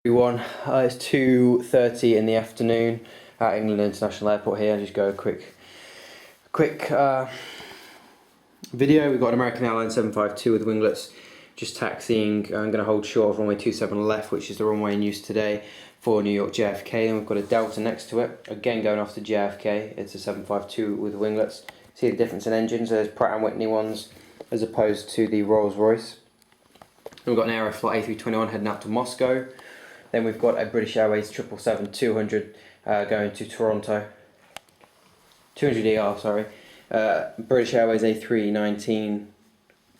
Everyone, it's 2:30 in the afternoon at England International Airport here. I'll just go a quick video. We've got an American Airlines 752 with winglets just taxiing. I'm going to hold short of runway 27 left, which is the runway in use today for New York JFK. And we've got a Delta next to it, again going off to JFK. It's a 752 with winglets. See the difference in engines? There's Pratt & Whitney ones as opposed to the Rolls-Royce. We've got an Aeroflot A321 heading out to Moscow. Then we've got a British Airways 777-200 going to Toronto. 200ER, sorry. British Airways A319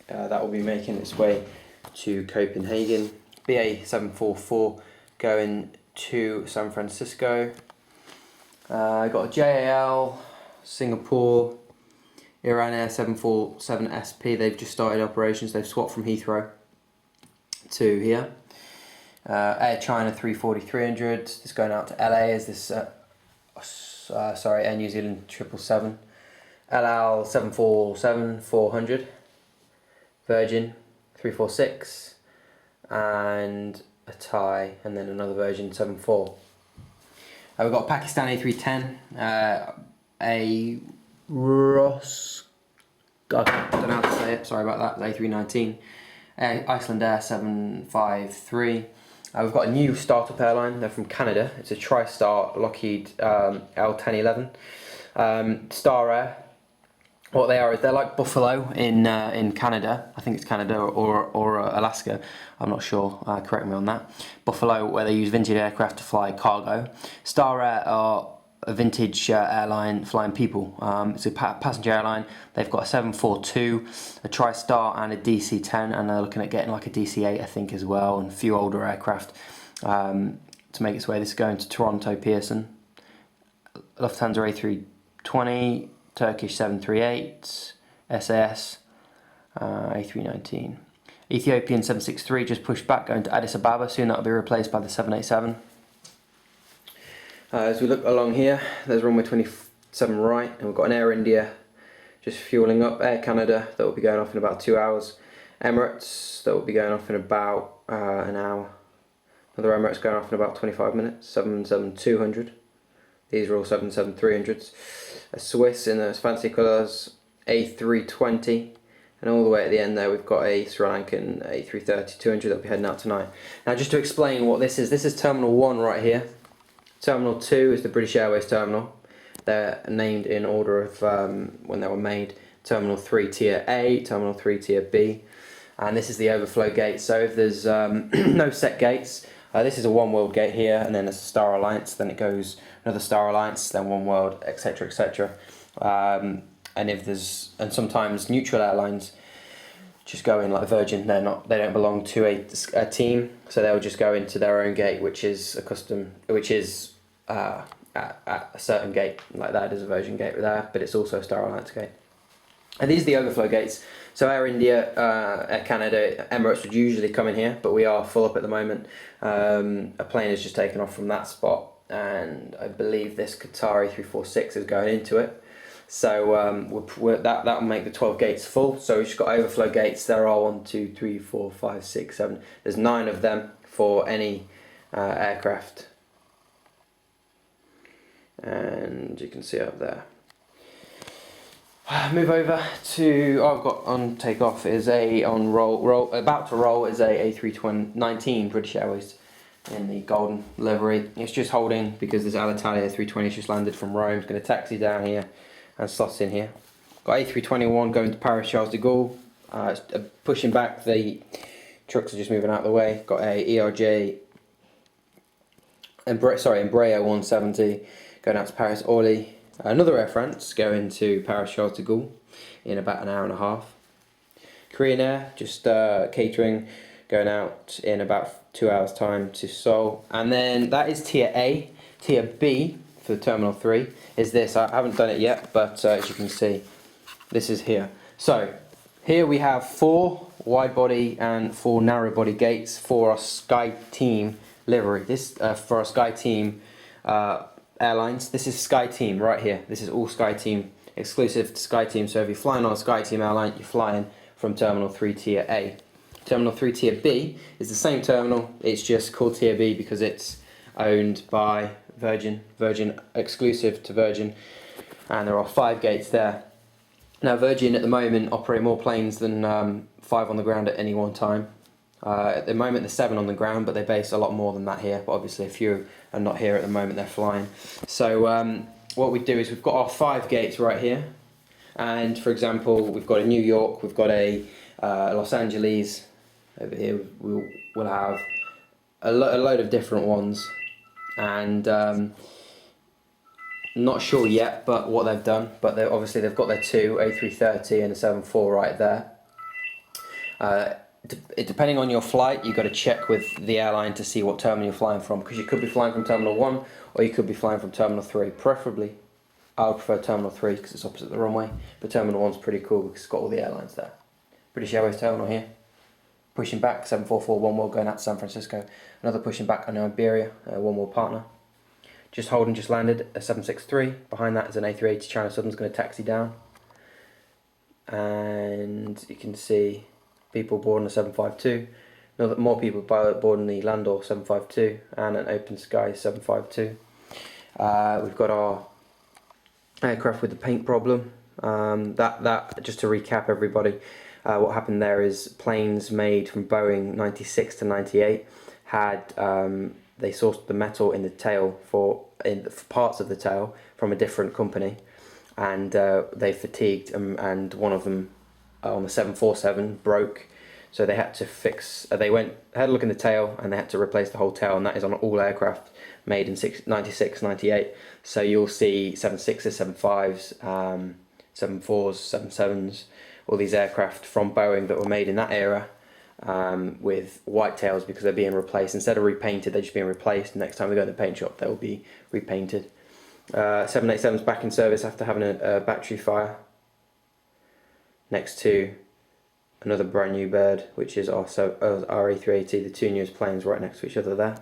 that will be making its way to Copenhagen. BA 744 going to San Francisco. Got a JAL, Singapore, Iran Air 747 SP. They've just started operations. They've swapped from Heathrow to here. Air China 340-300, this going out to LA is this, Air New Zealand 777, LL 747-400, Virgin 346, and a Thai, and then another Virgin 74. We've got a Pakistan A310, a Ross, I don't know how to say it, sorry about that, A319, Iceland Air 753. We've got a new startup airline. They're from Canada. It's a TriStar Lockheed L1011. Star Air. What they are is they're like Buffalo in Canada. I think it's Canada or Alaska. I'm not sure. Correct me on that. Buffalo, where they use vintage aircraft to fly cargo. Star Air are a vintage airline flying people. It's a passenger airline. They've got a 742, a TriStar and a DC-10, and they're looking at getting like a DC-8 I think as well, and a few older aircraft to make its way. This is going to Toronto Pearson. Lufthansa A320, Turkish 738, SAS, A319. Ethiopian 763 just pushed back going to Addis Ababa. Soon that will be replaced by the 787. As we look along here, there's runway 27 right, and we've got an Air India just fueling up, Air Canada that will be going off in about 2 hours, Emirates that will be going off in about an hour, another Emirates going off in about 25 minutes, 777-200, these are all 777-300s, a Swiss in those fancy colours, A320, and all the way at the end there we've got a Sri Lankan A330-200 that will be heading out tonight. Now just to explain what this is Terminal 1 right here. Terminal 2 is the British Airways terminal. They're named in order of when they were made. Terminal 3 Tier A, Terminal 3 Tier B, and this is the overflow gate. So if there's no set gates, this is a One World gate here, and then there's a Star Alliance, then it goes another Star Alliance, then One World, etc., etc. And sometimes neutral airlines just go in like Virgin. They don't belong to a team, so they'll just go into their own gate, which is at a certain gate. Like that is a Virgin gate there, but it's also a Star Alliance gate. And these are the overflow gates. So Air India, Air Canada, Emirates would usually come in here, but we are full up at the moment. A plane has just taken off from that spot, and I believe this Qatar A346 is going into it. So that will make the 12 gates full. So we've just got overflow gates. There are 1, 2, 3, 4, 5, 6, 7. There's 9 of them for any aircraft. And you can see up there. Move over to I've got on takeoff is about to roll is a A319 British Airways in the golden livery. It's just holding because this Alitalia 320 has just landed from Rome. It's going to taxi down here and slots in here. Got A321 going to Paris Charles de Gaulle. It's pushing back. The trucks are just moving out of the way. Got a ERJ Embraer 170 going out to Paris Orly. Another Air France going to Paris Charles de Gaulle in about an hour and a half. Korean Air just catering going out in about 2 hours time to Seoul. And then that is Tier A. Tier B for Terminal 3 is this. I haven't done it yet, but as you can see, this is here. So here we have 4 wide body and 4 narrow body gates for our Sky Team livery. This for our Sky Team airlines. This is Sky Team right here. This is all Sky Team, exclusive to Sky Team. So if you're flying on a Sky Team airline, you're flying from Terminal 3 Tier A. Terminal 3 Tier B is the same terminal, it's just called Tier B because it's owned by Virgin, exclusive to Virgin, and there are 5 gates there. Now Virgin at the moment operate more planes than 5 on the ground at any one time. At the moment there's 7 on the ground, but they base a lot more than that here, but obviously a few are not here at the moment, they're flying. So what we do is we've got our 5 gates right here, and for example we've got a New York, we've got a Los Angeles. Over here we'll have a load of different ones, and not sure yet but what they've done, but obviously they've got their 2 A330 and a 74 right there. Depending on your flight, you've got to check with the airline to see what terminal you're flying from, because you could be flying from Terminal 1 or you could be flying from Terminal 3. Preferably I would prefer Terminal 3 because it's opposite the runway, but Terminal 1's pretty cool because it's got all the airlines there. British Airways terminal here. Pushing back, 744 Oneworld going out to San Francisco. Another pushing back on Iberia, Oneworld partner. Just holding, just landed, a 763. Behind that is an A380 China Southern's going to taxi down. And you can see people boarding the 752. More people boarding the Landor 752 and an Open Sky 752. We've got our aircraft with the paint problem. That just to recap everybody. What happened there is planes made from Boeing 96 to 98 had they sourced the metal in the tail for parts of the tail from a different company, and they fatigued, and one of them on the 747 broke, so they had to fix. They had a look in the tail and they had to replace the whole tail, and that is on all aircraft made in 96, 98. So you'll see 76s, 75s, 74s, 77s. All these aircraft from Boeing that were made in that era with white tails because they're being replaced. Instead of repainted, they're just being replaced. Next time we go to the paint shop, they'll be repainted. 787's back in service after having a battery fire next to another brand new bird, which is also our A380, the 2 newest planes right next to each other there.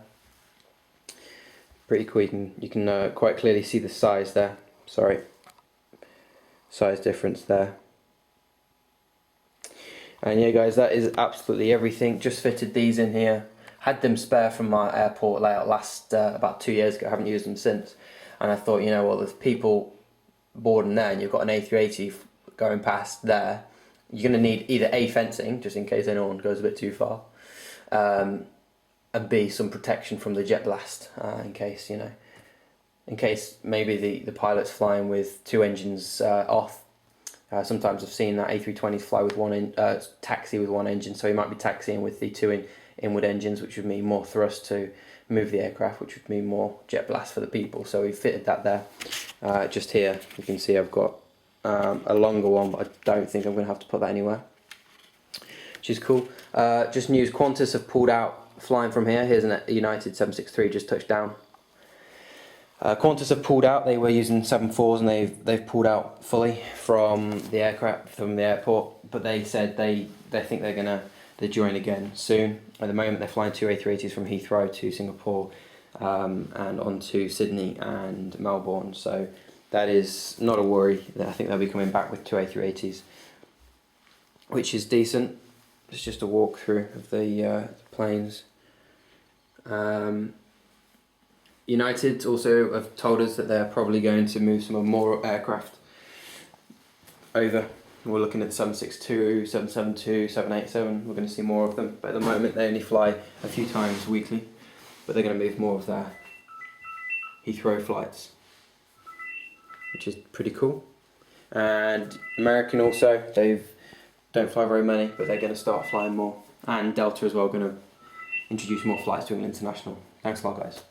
Pretty cool. You can quite clearly see the size there. Sorry, size difference there. And yeah guys, that is absolutely everything. Just fitted these in here. Had them spare from my airport layout last about 2 years ago. I haven't used them since, and I thought, you know what, there's people boarding there and you've got an A380 going past there, you're going to need either A, fencing just in case anyone goes a bit too far, and B, some protection from the jet blast, in case, you know, in case maybe the pilot's flying with 2 engines off. Sometimes I've seen that A320s fly with taxi with 1 engine, so he might be taxiing with the 2 inward engines, which would mean more thrust to move the aircraft, which would mean more jet blast for the people. So we fitted that there. Just here, you can see I've got a longer one, but I don't think I'm going to have to put that anywhere, which is cool. Just news, Qantas have pulled out flying from here. Here's a United 763 just touched down. Qantas have pulled out. They were using 74s and they've pulled out fully from the airport. But they said they think they're join again soon. At the moment they're flying 2 A380s from Heathrow to Singapore and on to Sydney and Melbourne. So that is not a worry. I think they'll be coming back with 2 A380s, which is decent. It's just a walkthrough of the planes. United also have told us that they're probably going to move some more aircraft over. We're looking at 762, 772, 787. We're going to see more of them, but at the moment they only fly a few times weekly. But they're going to move more of their Heathrow flights, which is pretty cool. And American also, they don't fly very many, but they're going to start flying more. And Delta as well, going to introduce more flights to England International. Thanks a lot, guys.